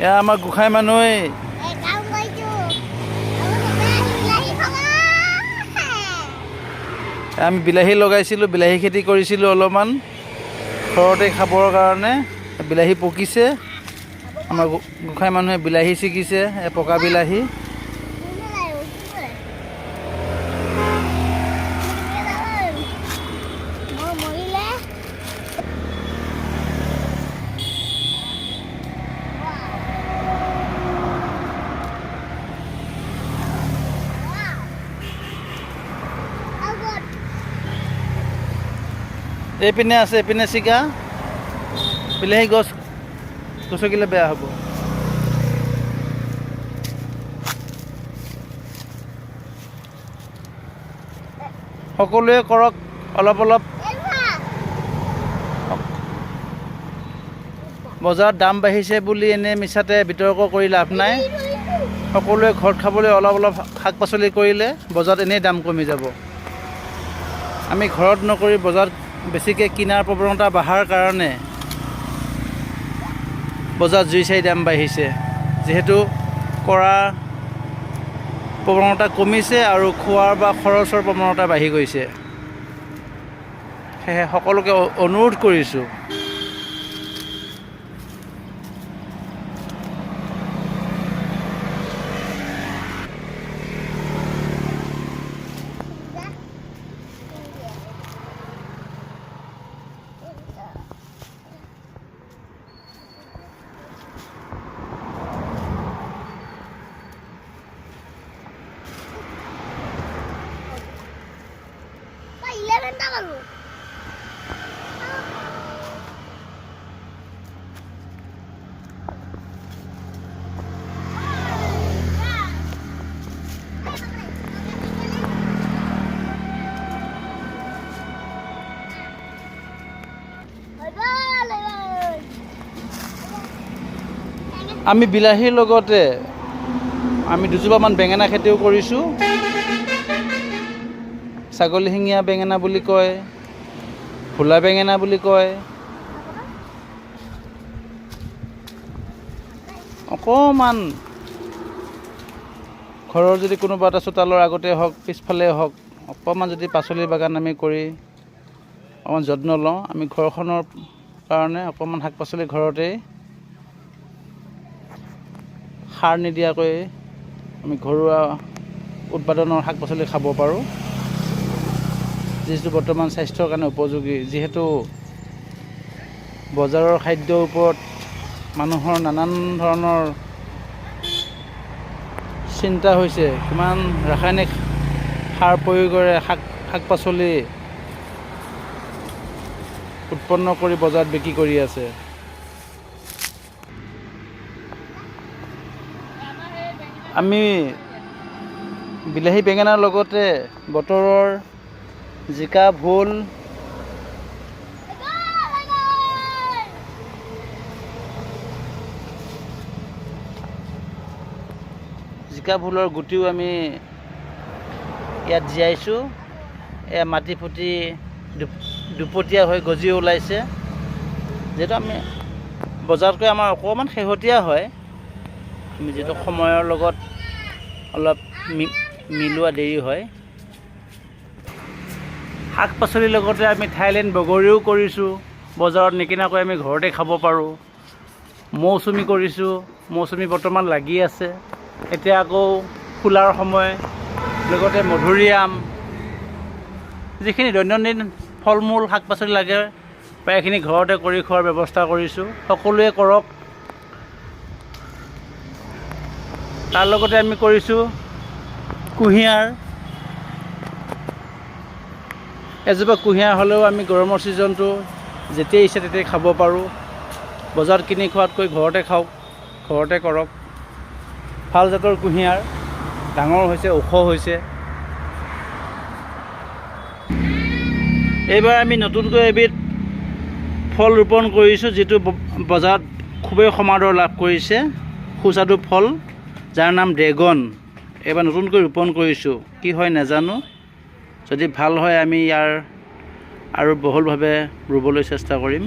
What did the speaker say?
এয়া আমাৰ গোসাঁই মানুহে আমি বিলাহী লগাইছিলোঁ, বিলাহী খেতি কৰিছিলোঁ অলপমান ঘৰতে খাবৰ কাৰণে। বিলাহী পকিছে, আমাৰ গোসাঁই মানুহে বিলাহী ছিগিছে, পকা বিলাহী। এইপিনে আছে, এইপিনে ছিগা বিলাহী গছ গছকিলে বেয়া হ'ব। সকলোৱে কৰক অলপ অলপ। বজাৰত দাম বাঢ়িছে বুলি এনেই মিছাতে বিতৰ্ক কৰি লাভ নাই। সকলোৱে ঘৰত খাবলৈ অলপ অলপ শাক পাচলি কৰিলে বজাৰত এনেই দাম কমি যাব। আমি ঘৰত নকৰি বজাৰত বেছিকৈ কিনাৰ প্ৰৱণতা বঢ়াৰ কাৰণে বজাৰত জুই চাই দাম বাঢ়িছে। যিহেতু কৰা প্ৰৱণতা কমিছে আৰু খোৱাৰ বা খৰচৰ প্ৰৱণতা বাঢ়ি গৈছে। সেয়েহে সকলোকে অনুৰোধ কৰিছোঁ, আমি বিলাহীৰ লগতে আমি দুজোপামান বেঙেনা খেতিও কৰিছোঁ। ছাগলী শিঙীয়া বেঙেনা বুলি কয়, ভোলা বেঙেনা বুলি কয়। অকণমান ঘৰৰ যদি কোনোবা এটা চোতালৰ আগতে হওক পিছফালে হওক অকণমান যদি পাচলিৰ বাগান আমি কৰি অকণমান যত্ন লওঁ, আমি ঘৰখনৰ কাৰণে অকণমান শাক পাচলি ঘৰতেই সাৰ নিদিয়াকৈ আমি ঘৰুৱা উৎপাদনৰ শাক পাচলি খাব পাৰোঁ, যিটো বৰ্তমান স্বাস্থ্যৰ কাৰণে উপযোগী। যিহেতু বজাৰৰ খাদ্যৰ ওপৰত মানুহৰ নানান ধৰণৰ চিন্তা হৈছে, কিমান ৰাসায়নিক সাৰ প্ৰয়োগেৰে শাক পাচলি উৎপন্ন কৰি বজাৰত বিক্ৰী কৰি আছে। আমি বিলাহী বেঙেনাৰ লগতে বতৰৰ জিকা ভোল ভোলৰ গুটিও আমি ইয়াত জীয়াইছোঁ। এয়া মাটি ফুটি দুপতীয়া হৈ গজি ওলাইছে। যিহেতু আমি বজাৰতকৈ আমাৰ অকণমান শেহতীয়া হয়, আমি যিহেতু সময়ৰ লগত অলপ মিলোৱা দেৰি হয়। শাক পাচলিৰ লগতে আমি থাইলেণ্ড বগৰীও কৰিছোঁ, বজাৰত নিকিনাকৈ আমি ঘৰতে খাব পাৰোঁ। মৌচুমী কৰিছোঁ, মৌচুমী বৰ্তমান লাগি আছে। এতিয়া আকৌ ফুলাৰ সময়, লগতে মধুৰিআম, যিখিনি দৈনন্দিন ফল মূল শাক পাচলি লাগে প্ৰায়খিনি ঘৰতে কৰি খোৱাৰ ব্যৱস্থা কৰিছোঁ। সকলোৱে কৰক। তাৰ লগতে আমি কৰিছোঁ কুঁহিয়াৰ। এজোপা কুঁহিয়াৰ হ'লেও আমি গৰমৰ ছিজনটো যেতিয়াই ইচ্ছা তেতিয়াই খাব পাৰোঁ। বজাৰত কিনি খোৱাতকৈ ঘৰতে খাওক, ঘৰতে কৰক। ভাল জাতৰ কুঁহিয়াৰ, ডাঙৰ হৈছে, ওখ হৈছে। এইবাৰ আমি নতুনকৈ এবিধ ফল ৰোপণ কৰিছোঁ, যিটো বজাৰত খুবেই সমাদৰ লাভ কৰিছে। সুস্বাদু ফল, যাৰ নাম ড্ৰেগন। এইবাৰ নতুনকৈ ৰোপণ কৰিছোঁ, কি হয় নাজানো। যদি ভাল হয় আমি ইয়াৰ আৰু বহুলভাৱে ৰুবলৈ চেষ্টা কৰিম।